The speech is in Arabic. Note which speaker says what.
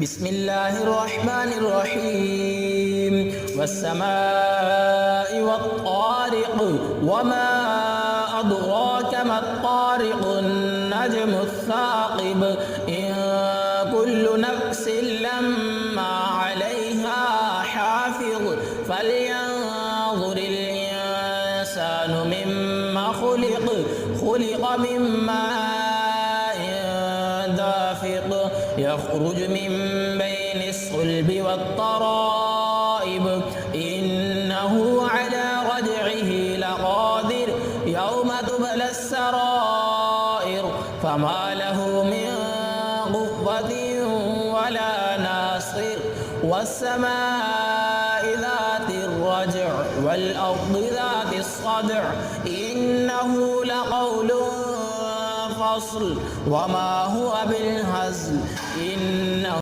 Speaker 1: بسم الله الرحمن الرحيم والسماء والطارق وما أدراك ما الطارق النجم الثاقب إن كل نفس لما عليها حافظ فلينظر الإنسان مما خلق من ماء دافق يخرج من بين الصلب والترائب إنه على رجعه لقادر يوم تبلى السرائر فما له من قوة ولا ناصر والسماء ذات الرجع والأرض ذات الصدع إنه لقول فصل وما هو بالهزل